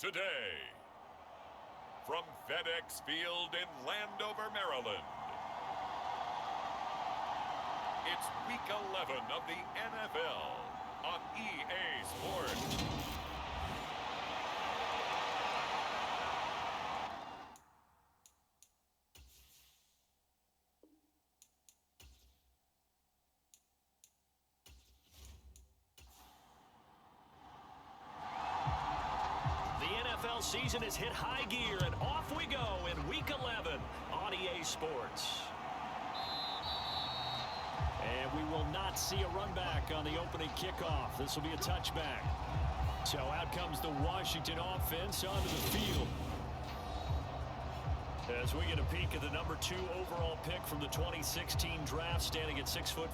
today. From FedEx Field in Landover, Maryland, it's Week 11 of the NFL on EA Sports. Season has hit high gear, and off we go in Week 11 on EA Sports. And we will not see a run back on the opening kickoff. This will be a touchback. So out comes the Washington offense onto the field. As we get a peek at the number 2 overall pick from the 2016 draft, standing at 6'5",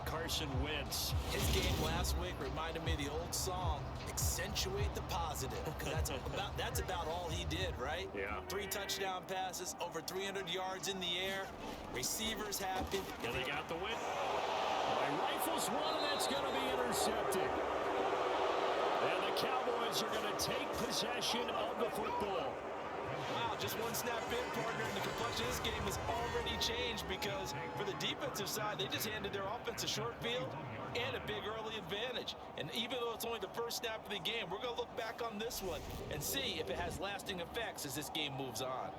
Carson Wentz. His game last week reminded me of the old song, accentuate the positive, because that's about all he did, right? Yeah. 3 touchdown passes, over 300 yards in the air, receivers happy. And they got the win. Rifles one, and that's going to be intercepted. And the Cowboys are going to take possession of the football. Wow, just one snap in, partner, and the complexion of this game has already changed because for the defensive side, they just handed their offense a short field and a big early advantage. And even though it's only the first snap of the game, we're going to look back on this one and see if it has lasting effects as this game moves on.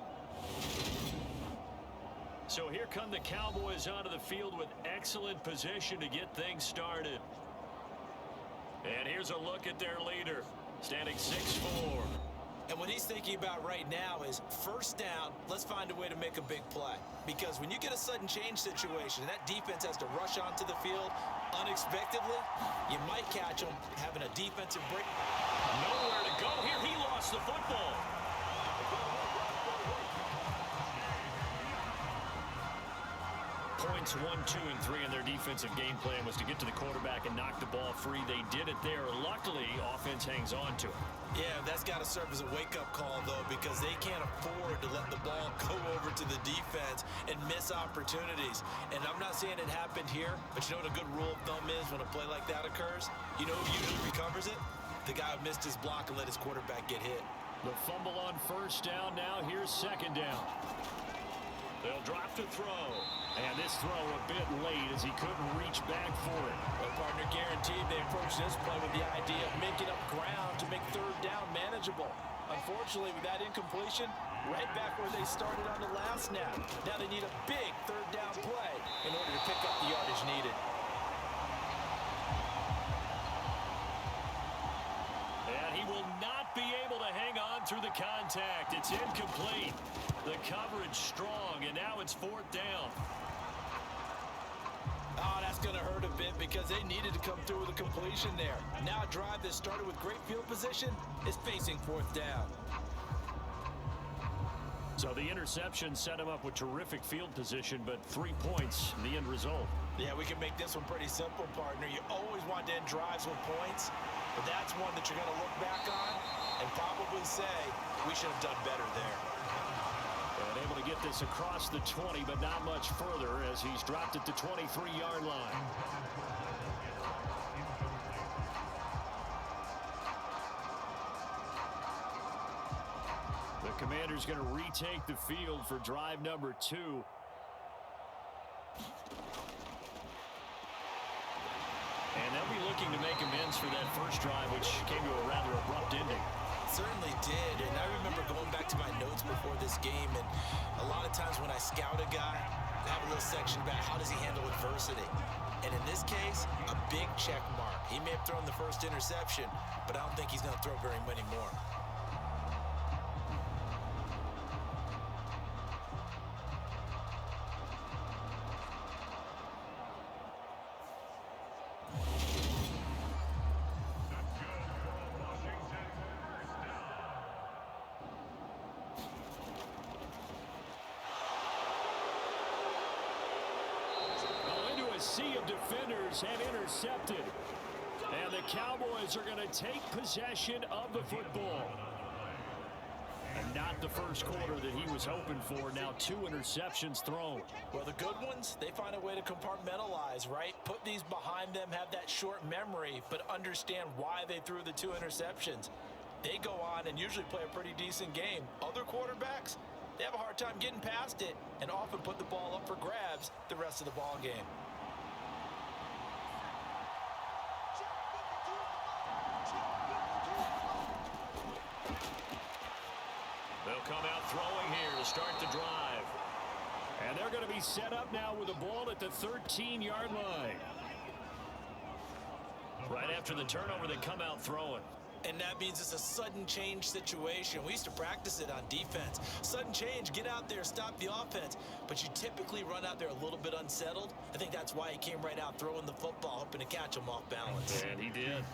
So here come the Cowboys onto the field with excellent position to get things started. And here's a look at their leader, standing 6'4". And what he's thinking about right now is first down, let's find a way to make a big play. Because when you get a sudden change situation and that defense has to rush onto the field unexpectedly, you might catch them having a defensive break. Nowhere to go here. He lost the football. Points 1, 2, and 3 in their defensive game plan was to get to the quarterback and knock the ball free. They did it there. Luckily, offense hangs on to it. Yeah, that's got to serve as a wake-up call, though, because they can't afford to let the ball go over to the defense and miss opportunities. And I'm not saying it happened here, but you know what a good rule of thumb is when a play like that occurs? You know who usually recovers it? The guy who missed his block and let his quarterback get hit. The fumble on first down now. Here's second down. They'll drop to throw. And this throw a bit late as he couldn't reach back for it. Well, partner, guaranteed they approached this play with the idea of making up ground to make third down manageable. Unfortunately, with that incompletion, right back where they started on the last snap. Now they need a big third down play in order to pick up the yardage needed. And he will not be able to hang on through the contact. It's incomplete. The coverage strong, and now it's fourth down. Oh, that's going to hurt a bit because they needed to come through with a completion there. Now a drive that started with great field position is facing fourth down. So the interception set him up with terrific field position, but 3 points in the end result. Yeah, we can make this one pretty simple, partner. You always want to end drives with points, but that's one that you're going to look back on and probably say, we should have done better there. And able to get this across the 20, but not much further as he's dropped at the 23-yard line. The Commander's going to retake the field for drive number 2. And they'll be looking to make amends for that first drive, which came to a rather abrupt ending. Certainly did, and I remember going back to my notes before this game, and a lot of times when I scout a guy, I have a little section about how does he handle adversity. And in this case, a big check mark. He may have thrown the first interception, but I don't think he's going to throw very many more. Sea of defenders have intercepted. And the Cowboys are going to take possession of the football. And not the first quarter that he was hoping for. Now 2 interceptions thrown. Well, the good ones, they find a way to compartmentalize, right? Put these behind them, have that short memory, but understand why they threw the 2 interceptions. they go on and usually play a pretty decent game. Other quarterbacks, they have a hard time getting past it and often put the ball up for grabs the rest of the ball game. They'll come out throwing here to start the drive. And they're going to be set up now with the ball at the 13-yard line. Right after the turnover, they come out throwing. And that means it's a sudden change situation. We used to practice it on defense. Sudden change, get out there, stop the offense. But you typically run out there a little bit unsettled. I think that's why he came right out throwing the football, hoping to catch him off balance. And he did.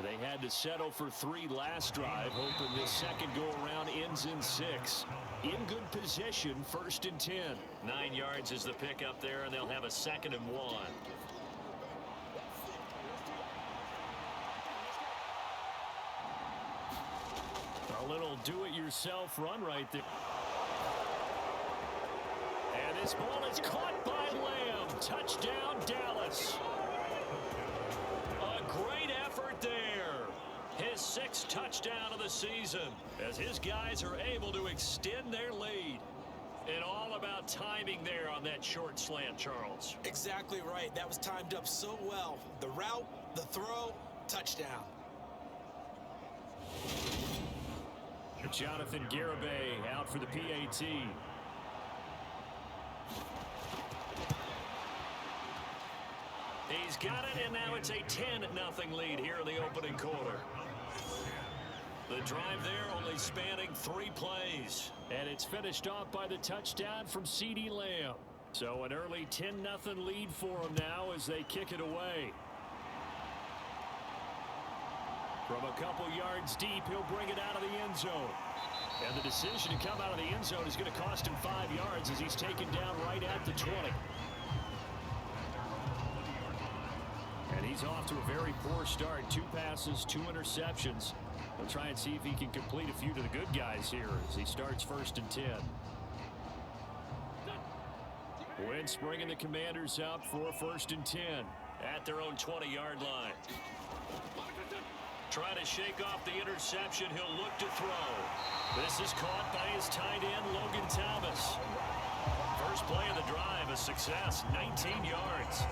They had to settle for 3 last drive, hoping this second go-around ends in 6. In good position, 1st and 10. 9 yards is the pickup there, and they'll have a 2nd and 1. A little do-it-yourself run right there. And this ball is caught by Lamb. Touchdown, Dallas. A great effort there. His 6th touchdown of the season as his guys are able to extend their lead. And all about timing there on that short slant, Charles. Exactly right. That was timed up so well. The route, the throw, touchdown. Jonathan Garibay out for the PAT. He's got it, and now it's a 10-0 lead here in the opening quarter. The drive there only spanning 3 plays. And it's finished off by the touchdown from CeeDee Lamb. So an early 10-0 lead for him now as they kick it away. From a couple yards deep, he'll bring it out of the end zone. And the decision to come out of the end zone is going to cost him 5 yards as he's taken down right at the 20. And he's off to a very poor start. 2 passes, 2 interceptions. We'll try and see if he can complete a few to the good guys here as he starts 1st and 10. Wentz bringing the Commanders up for 1st and 10 at their own 20-yard line. Trying to shake off the interception. He'll look to throw. This is caught by his tight end, Logan Thomas. First play of the drive, a success, 19 yards.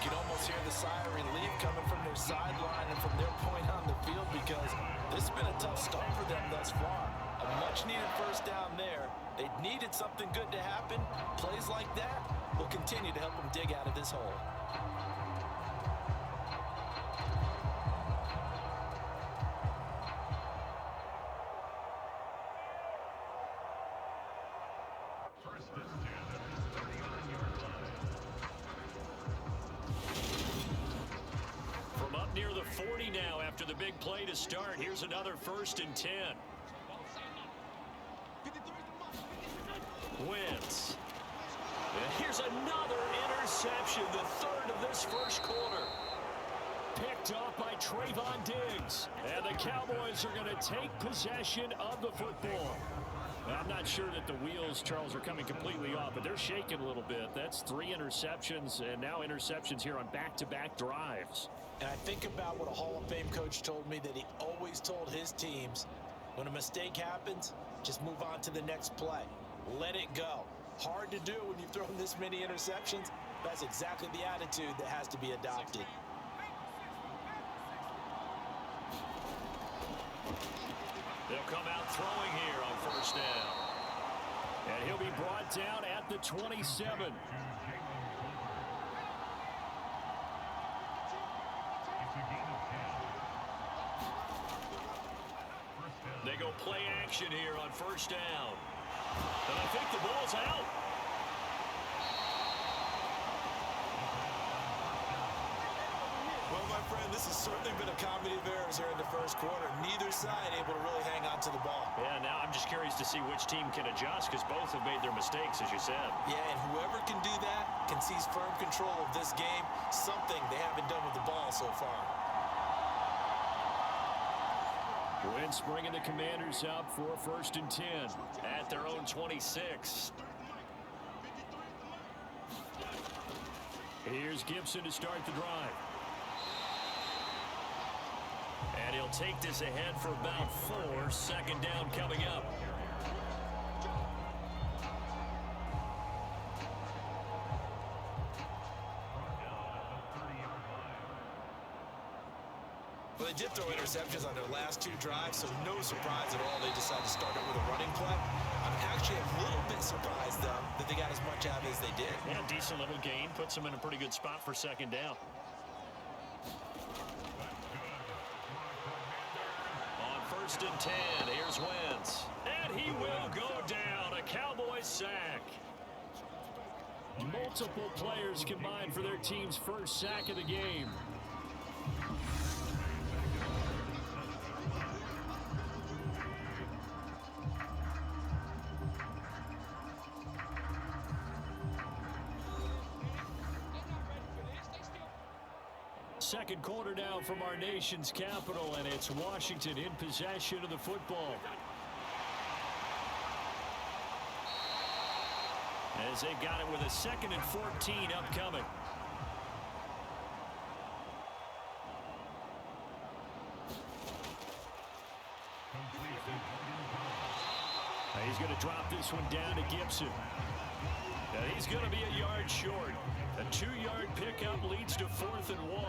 You can almost hear the sigh of relief coming from their sideline and from their point on the field because this has been a tough start for them thus far. A much-needed first down there. They needed something good to happen. Plays like that will continue to help them dig out of this hole. Near the 40 now after the big play to start. Here's another 1st and 10. Wentz. And here's another interception, the 3rd of this 1st quarter. Picked off by Trayvon Diggs. And the Cowboys are going to take possession of the football. I'm not sure that the wheels, Charles, are coming completely off, but they're shaking a little bit. That's 3 interceptions, and now interceptions here on back-to-back drives. And I think about what a Hall of Fame coach told me that he always told his teams, when a mistake happens, just move on to the next play. Let it go. Hard to do when you've thrown this many interceptions. That's exactly the attitude that has to be adopted. They'll come out throwing here on 1st down. And he'll be brought down at the 27. They go play action here on 1st down. And I think the ball's out. Well, my friend, this has certainly been a comedy of errors here in the 1st quarter. Neither side able to really hang on to the ball. Yeah, now I'm just curious to see which team can adjust because both have made their mistakes, as you said. Yeah, and whoever can do that can seize firm control of this game, something they haven't done with the ball so far. Wentz bringing the Commanders up for 1st and 10 at their own 26. Here's Gibson to start the drive. And he'll take this ahead for about 4. Second down coming up. Well, they did throw interceptions on their last 2 drives, so no surprise at all they decided to start it with a running play. I'm actually a little bit surprised, though, that they got as much out of it as they did. Yeah, decent little gain. Puts them in a pretty good spot for second down. On 1st and 10, here's Wentz. And he will go down. A Cowboys sack. Multiple players combined for their team's first sack of the game. Second quarter now from our nation's capital, and it's Washington in possession of the football. As they've got it with a 2nd and 14 upcoming. He's going to drop this one down to Gibson. And he's going to be a yard short. A 2-yard pickup leads to 4th and 1.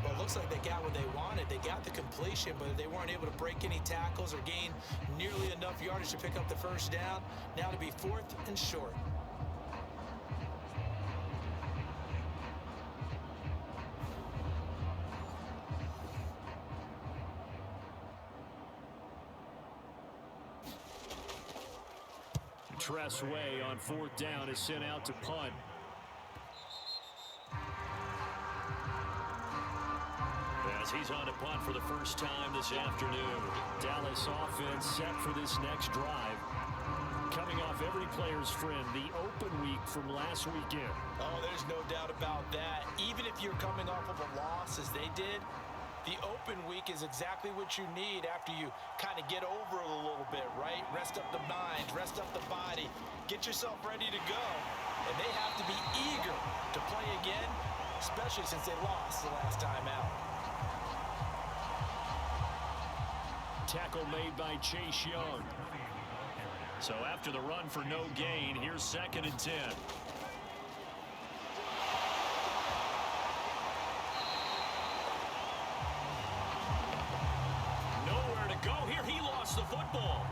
Well, it looks like they got what they wanted. They got the completion, but they weren't able to break any tackles or gain nearly enough yardage to pick up the first down. Now to be 4th and short. Tressway on 4th down is sent out to punt. As he's on to punt for the first time this afternoon. Dallas offense set for this next drive. Coming off every player's friend, the open week from last weekend. Oh, there's no doubt about that. Even if you're coming off of a loss as they did, the open week is exactly what you need after you kind of get over it a little bit, right? Rest up the mind, rest up the body, get yourself ready to go. And they have to be eager to play again, especially since they lost the last time out. Tackle made by Chase Young. So after the run for no gain, here's 2nd and 10. Go here. He lost the football.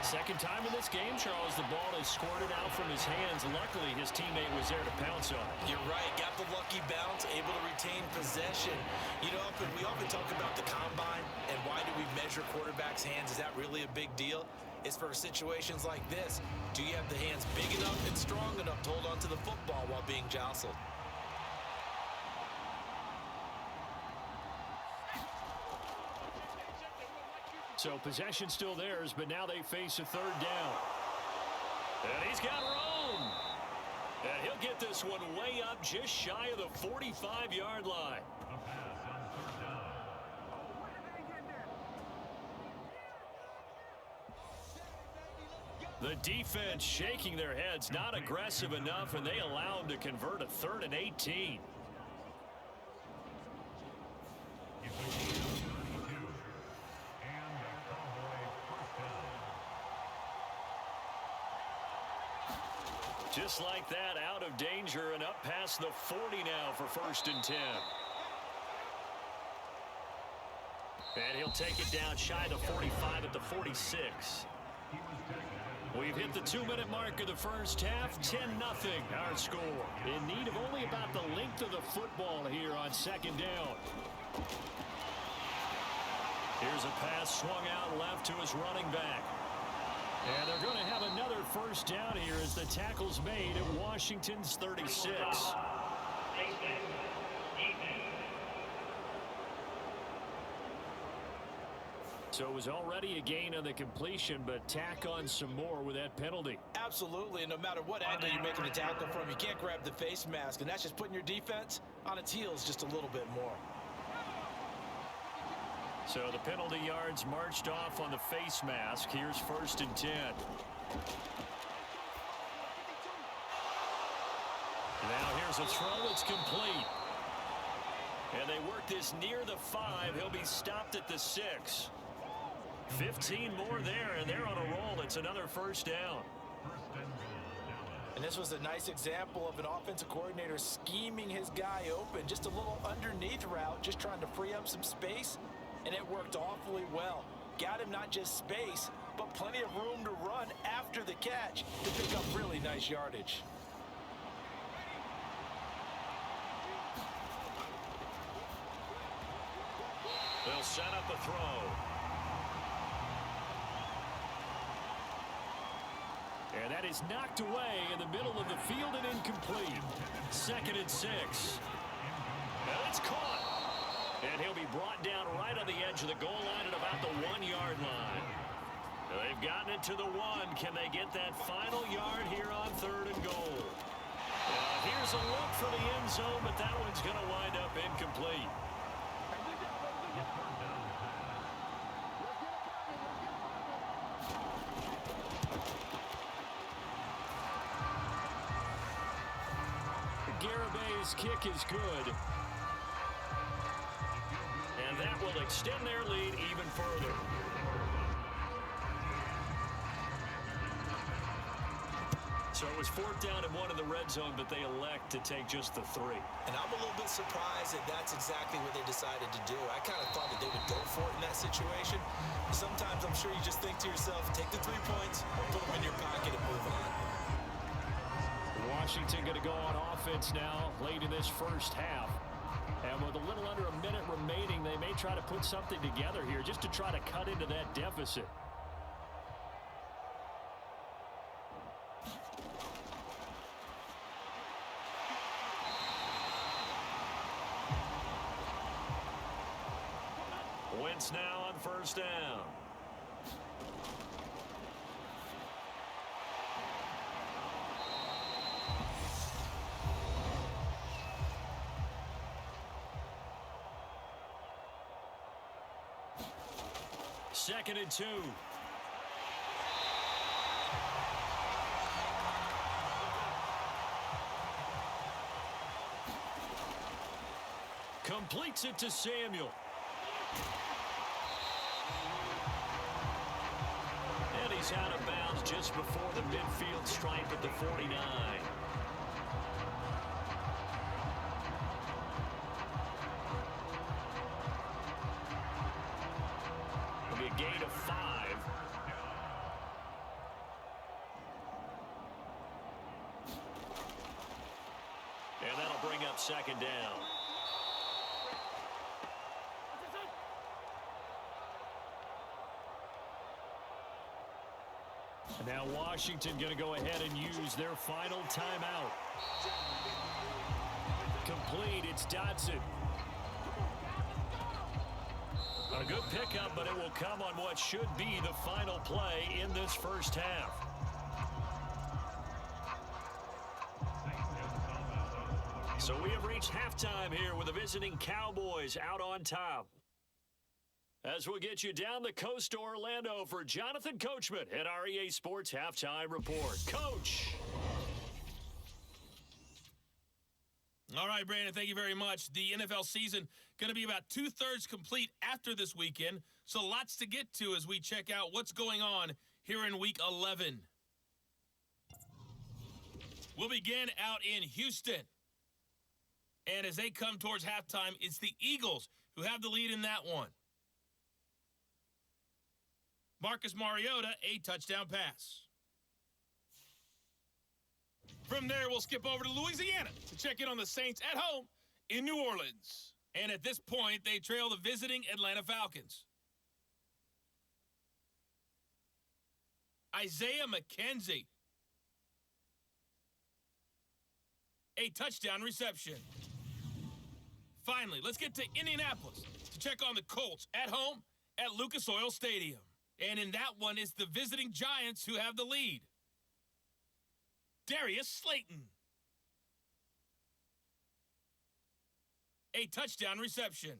Second time in this game, Charles, the ball is squirted out from his hands. Luckily, his teammate was there to pounce on it. You're right. Got the lucky bounce, able to retain possession. You know, we often talk about the combine and why do we measure quarterbacks' hands? Is that really a big deal? It's for situations like this. Do you have the hands big enough and strong enough to hold on to the football while being jostled? So possession still theirs, but now they face a 3rd down. And he's got room. And he'll get this one way up just shy of the 45-yard line. The defense shaking their heads, not aggressive enough, and they allow him to convert a 3rd and 18. Just like that, out of danger and up past the 40 now for 1st and 10. And he'll take it down shy of the 45 at the 46. We've hit the 2-minute mark of the first half. 10-0 our score. In need of only about the length of the football here on 2nd down. Here's a pass swung out left to his running back. And they're going to have another first down here as the tackle's made at Washington's 36. So it was already a gain on the completion, but tack on some more with that penalty. Absolutely, and no matter what angle you're making the tackle from, you can't grab the face mask, and that's just putting your defense on its heels just a little bit more. So the penalty yards marched off on the face mask. Here's 1st and 10. Now here's a throw. It's complete. And they work this near the 5. He'll be stopped at the 6. 15 more there, and they're on a roll. It's another 1st down. And this was a nice example of an offensive coordinator scheming his guy open. Just a little underneath route, just trying to free up some space, and it worked awfully well. Got him not just space, but plenty of room to run after the catch to pick up really nice yardage. They'll set up a throw. And that is knocked away in the middle of the field and incomplete. 2nd and 6. And it's caught. And he'll be brought down right on the edge of the goal line at about the 1-yard line. They've gotten it to the 1. Can they get that final yard here on 3rd and goal? Here's a look for the end zone, but that one's going to wind up incomplete. Garibay's kick is good. And that will extend their lead even further. So it was 4th down and 1 in the red zone, but they elect to take just the 3. And I'm a little bit surprised that that's exactly what they decided to do. I kind of thought that they would go for it in that situation. Sometimes I'm sure you just think to yourself, take the 3 points, put them in your pocket and move on. Washington going to go on offense now late in this 1st half. And with a little under a minute remaining, they may try to put something together here just to try to cut into that deficit. Wentz now on 1st down. Second and 2. Completes it to Samuel. And he's out of bounds just before the midfield stripe at the 49. A gain of 5. And that'll bring up 2nd down. And now Washington going to go ahead and use their final timeout. Complete. It's Dotson. A good pickup, but it will come on what should be the final play in this 1st half. So we have reached halftime here with the visiting Cowboys out on top. As we'll get you down the coast to Orlando for Jonathan Coachman at our EA Sports Halftime Report. Coach! All right, Brandon, thank you very much. The NFL season going to be about 2/3 complete after this weekend, so lots to get to as we check out what's going on here in Week 11. We'll begin out in Houston. And as they come towards halftime, it's the Eagles who have the lead in that one. Marcus Mariota, a touchdown pass. From there, we'll skip over to Louisiana to check in on the Saints at home in New Orleans. And at this point, they trail the visiting Atlanta Falcons. Isaiah McKenzie, a touchdown reception. Finally, let's get to Indianapolis to check on the Colts at home at Lucas Oil Stadium. And in that one, it's the visiting Giants who have the lead. Darius Slayton, a touchdown reception.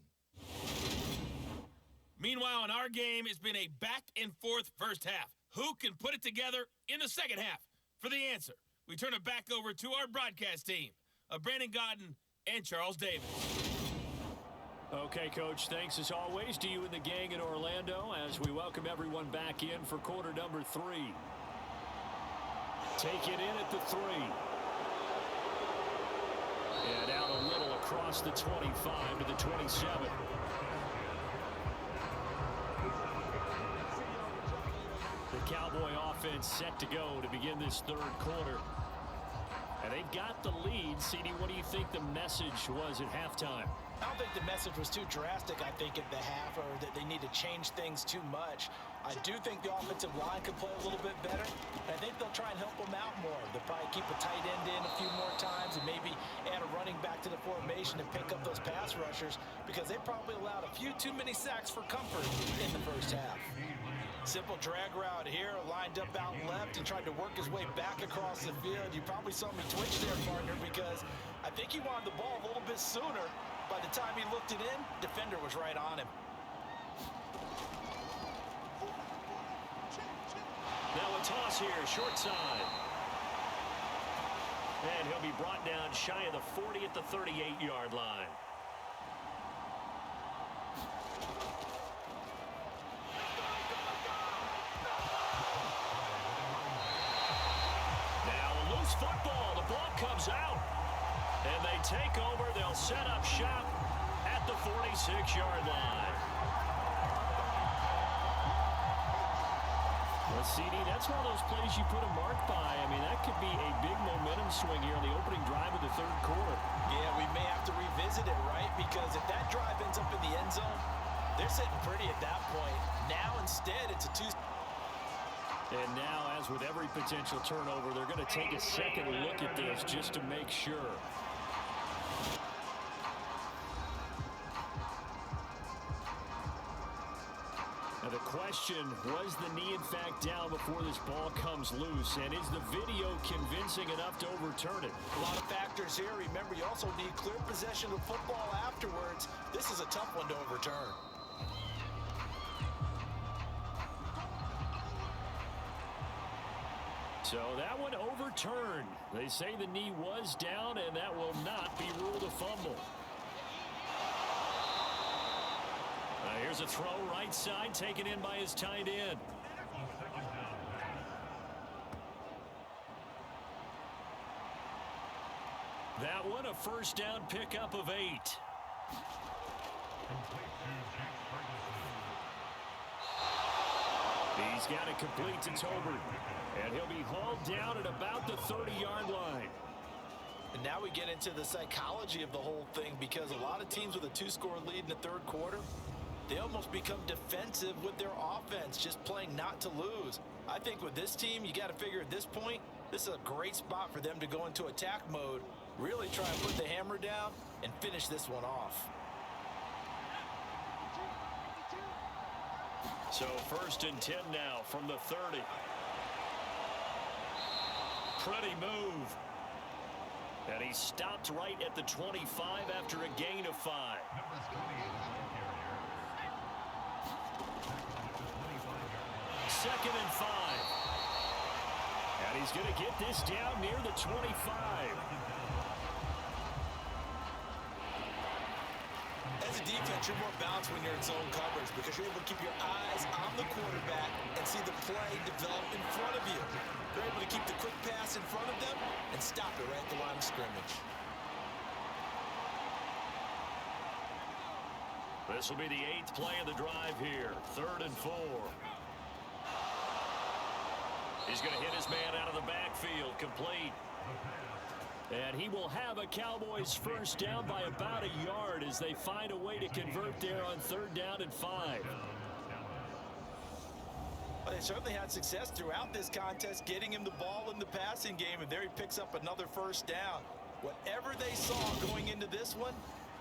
Meanwhile, in our game, it's been a back-and-forth first half. Who can put it together in the second half? For the answer, we turn it back over to our broadcast team of Brandon Godden and Charles Davis. Okay, Coach, thanks as always to you and the gang in Orlando as we welcome everyone back in for quarter number 3. Take it in at the 3. And out a little across the 25 to the 27. The Cowboy offense set to go to begin this third quarter. And they've got the lead. CD, what do you think the message was at halftime? I don't think the message was too drastic, I think, at the half, or that they need to change things too much. I do think the offensive line could play a little bit better. I think they'll try and help them out more. They'll probably keep a tight end in a few more times and maybe add a running back to the formation and pick up those pass rushers because they probably allowed a few too many sacks for comfort in the first half. Simple drag route here, lined up out left and tried to work his way back across the field. You probably saw me twitch there, partner, because I think he wanted the ball a little bit sooner. By the time he looked it in, defender was right on him. Now a toss here, short side. And he'll be brought down shy of the 40 at the 38-yard line. Now a loose football. The ball comes out. And they take over. They'll set up shop at the 46-yard line. Well, CD, that's one of those plays you put a mark by. I mean, that could be a big momentum swing here on the opening drive of the third quarter. Yeah, we may have to revisit it, right? Because if that drive ends up in the end zone, they're sitting pretty at that point. Now, instead, it's a two. And now, as with every potential turnover, they're going to take a second look at this just to make sure. Now the question, was the knee in fact down before this ball comes loose? And is the video convincing enough to overturn it? A lot of factors here. Remember, you also need clear possession of football afterwards. This is a tough one to overturn. So that one overturned. They say the knee was down, and that will not be ruled a fumble. Here's a throw right side, taken in by his tight end. That one a first down pickup of 8. He's got it complete to Tolbert. And he'll be hauled down at about the 30-yard line. And now we get into the psychology of the whole thing because a lot of teams with a 2-score lead in the third quarter, they almost become defensive with their offense, just playing not to lose. I think with this team, you got to figure at this point, this is a great spot for them to go into attack mode, really try and put the hammer down and finish this one off. So 1st and 10 now from the 30. Pretty move. And he stopped right at the 25 after a gain of 5. Second and 5. And he's going to get this down near the 25. As a defense, you're more balanced when you're in zone coverage because you're able to keep your eyes on the quarterback and see the play develop in front of you. You're able to keep the quick pass in front of them and stop it right at the line of scrimmage. This will be the 8th play of the drive here. 3rd and 4. He's going to hit his man out of the backfield, complete. And he will have a Cowboys first down by about a yard as they find a way to convert there on 3rd down and 5. Well, they certainly had success throughout this contest, getting him the ball in the passing game, and there he picks up another first down. Whatever they saw going into this one,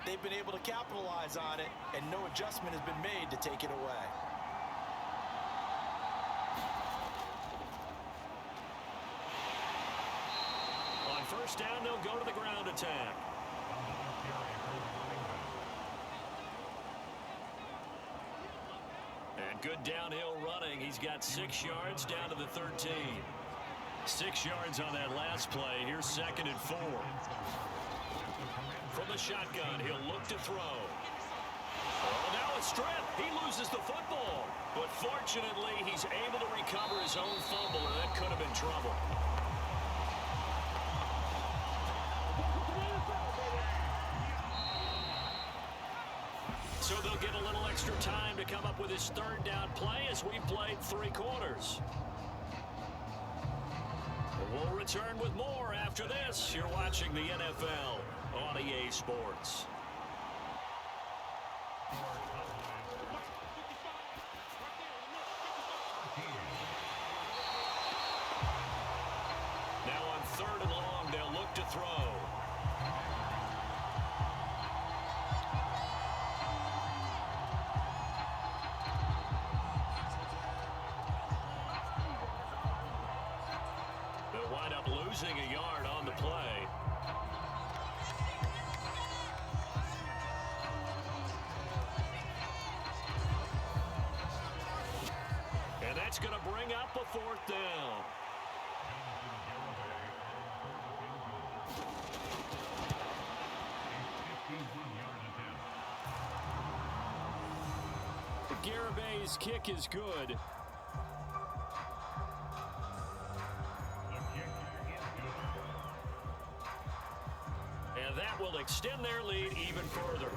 they've been able to capitalize on it, and no adjustment has been made to take it away. First down, they'll go to the ground attack. And good downhill running. He's got 6 yards down to the 13. 6 yards on that last play. Here's 2nd and 4. From the shotgun, he'll look to throw. Oh, now a strip. He loses the football. But fortunately, he's able to recover his own fumble, and that could have been trouble. So they'll get a little extra time to come up with his 3rd down play as we played 3 quarters. We'll return with more after this. You're watching the NFL on EA Sports. Now on 3rd and long, they'll look to throw. They'll wind up losing a yard on the play. And that's going to bring up a 4th down. Garabay's kick is good. And that will extend their lead even further.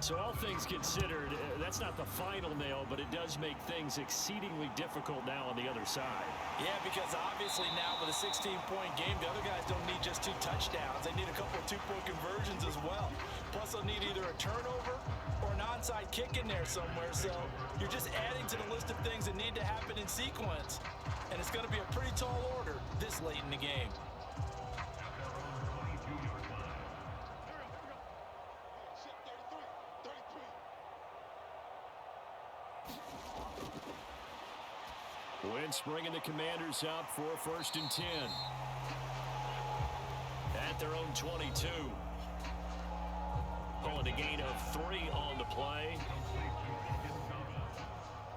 So all things considered, that's not the final nail, but it does make things exceedingly difficult now on the other side. Yeah, because obviously now with a 16-point game, the other guys don't need just 2 touchdowns. They need a couple of 2-point conversions as well. Plus, they'll need either a turnover or an onside kick in there somewhere. So you're just adding to the list of things that need to happen in sequence. And it's going to be a pretty tall order this late in the game. Wentz bringing the Commanders up for 1st and 10. At their own 22. Pulling a gain of 3 on the play.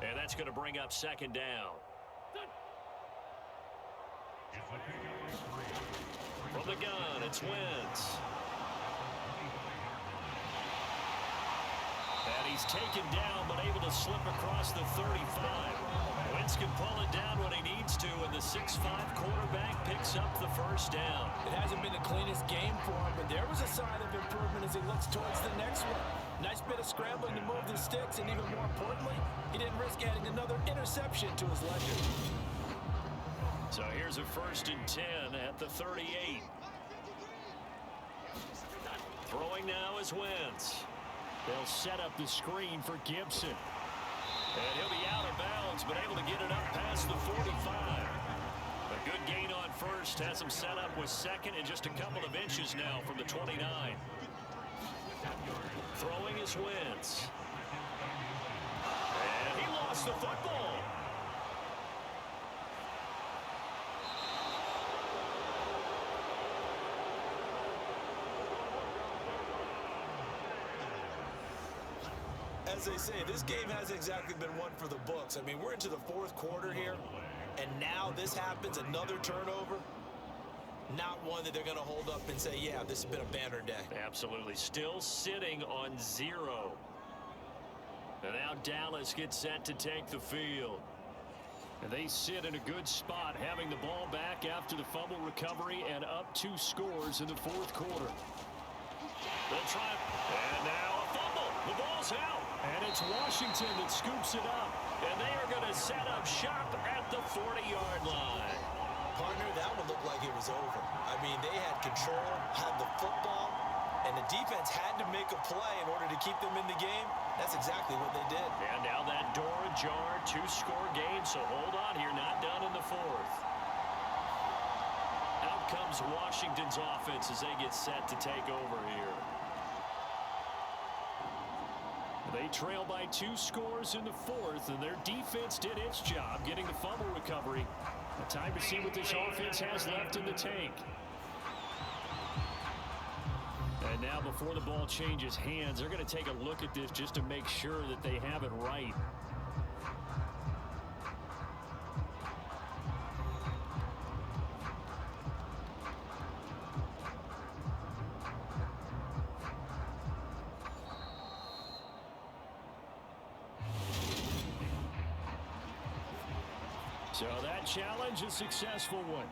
And that's going to bring up 2nd down. From the gun, it's Wentz. And he's taken down, but able to slip across the 35. Wentz can pull it down when he needs to, and the 6'5" quarterback picks up the 1st down. It hasn't been the cleanest game for him, but there was a sign of improvement as he looks towards the next one. Nice bit of scrambling to move the sticks, and even more importantly, he didn't risk adding another interception to his ledger. So here's a 1st and 10 at the 38. Throwing now is Wentz. They'll set up the screen for Gibson. And he'll be out of bounds, but able to get it up past the 45. A good gain on 1st has him set up with 2nd and just a couple of inches now from the 29. Throwing is Wentz. And he lost the football. As they say, this game hasn't exactly been one for the books. I mean, we're into the 4th quarter here, and now this happens, another turnover. Not one that they're going to hold up and say, yeah, this has been a banner day. Absolutely. Still sitting on 0. And now Dallas gets set to take the field. And they sit in a good spot, having the ball back after the fumble recovery and up 2 scores in the 4th quarter. They'll try, and now a fumble. The ball's out. And it's Washington that scoops it up. And they are going to set up shop at the 40-yard line. Partner, that one looked like it was over. I mean, they had control, had the football, and the defense had to make a play in order to keep them in the game. That's exactly what they did. And now that door ajar, 2-score game, so hold on here, not done in the 4th. Out comes Washington's offense as they get set to take over here. They trail by 2 scores in the 4th, and their defense did its job getting the fumble recovery. A time to see what this offense has left in the tank. And And now before the ball changes hands, they're going to take a look at this just to make sure that they have it right. So that challenge, a successful one.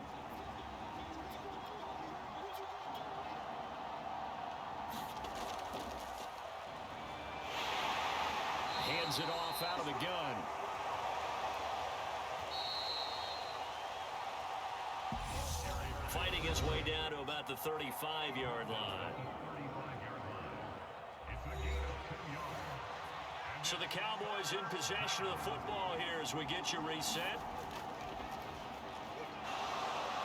Hands it off out of the gun. Fighting his way down to about the 35-yard line. So the Cowboys in possession of the football here as we get you reset.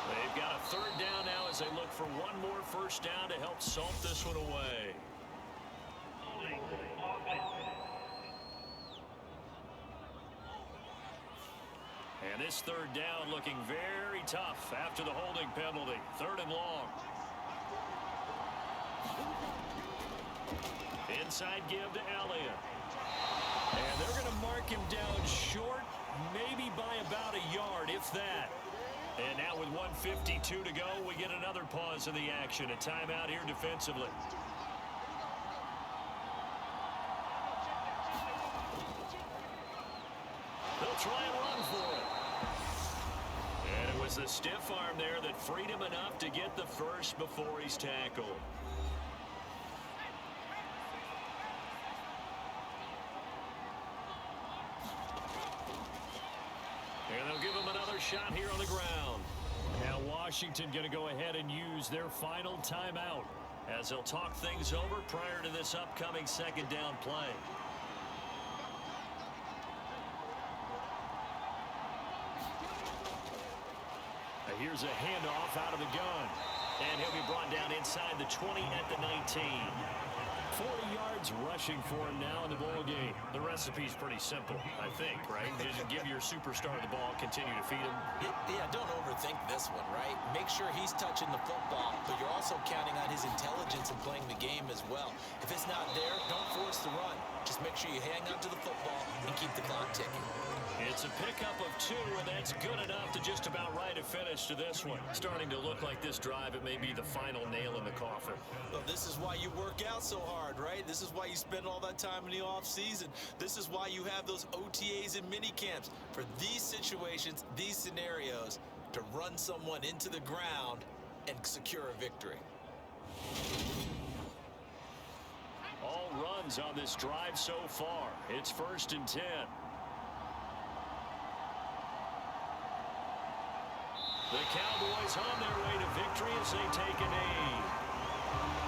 They've got a third down now as they look for one more first down to help salt this one away. And this third down looking very tough after the holding penalty. Third and long. Inside give to Elliott. And they're going to mark him down short, maybe by about a yard, if that. And now with 1:52 to go, we get another pause in the action. A timeout here defensively. They'll try and run for it. And it was the stiff arm there that freed him enough to get the first before he's tackled. And they'll give him another shot here on the ground. Now Washington going to go ahead and use their final timeout as they'll talk things over prior to this upcoming second down play. Now here's a handoff out of the gun. And he'll be brought down inside the 20 at the 19. 40 yards rushing for him now in the ball game. The recipe's pretty simple, I think, right? Just give your superstar the ball, continue to feed him. Yeah, don't overthink this one, right? Make sure he's touching the football, but you're also counting on his intelligence in playing the game as well. If it's not there, don't force the run. Just make sure you hang on to the football and keep the clock ticking. It's a pickup of 2, and that's good enough to just about write a finish to this one. Starting to look like this drive, it may be the final nail in the coffin. Well, this is why you work out so hard, right? This is why you spend all that time in the offseason. This is why you have those OTAs and mini camps. For these situations, these scenarios, to run someone into the ground and secure a victory. All runs on this drive so far. It's 1st and 10. The Cowboys on their way to victory as they take a knee.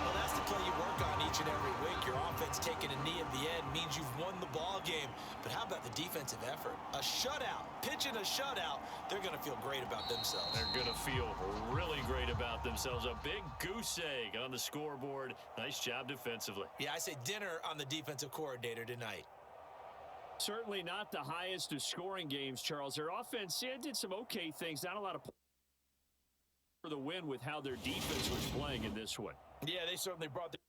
Well, that's the play you work on each and every week. Your offense taking a knee at the end means you've won the ball game. But how about the defensive effort? A shutout, pitching a shutout, they're going to feel great about themselves. They're going to feel really great about themselves. A big goose egg on the scoreboard. Nice job defensively. Yeah, I say dinner on the defensive coordinator tonight. Certainly not the highest of scoring games, Charles. Their offense did some okay things. Not a lot of for the win with how their defense was playing in this one. Yeah, they certainly brought the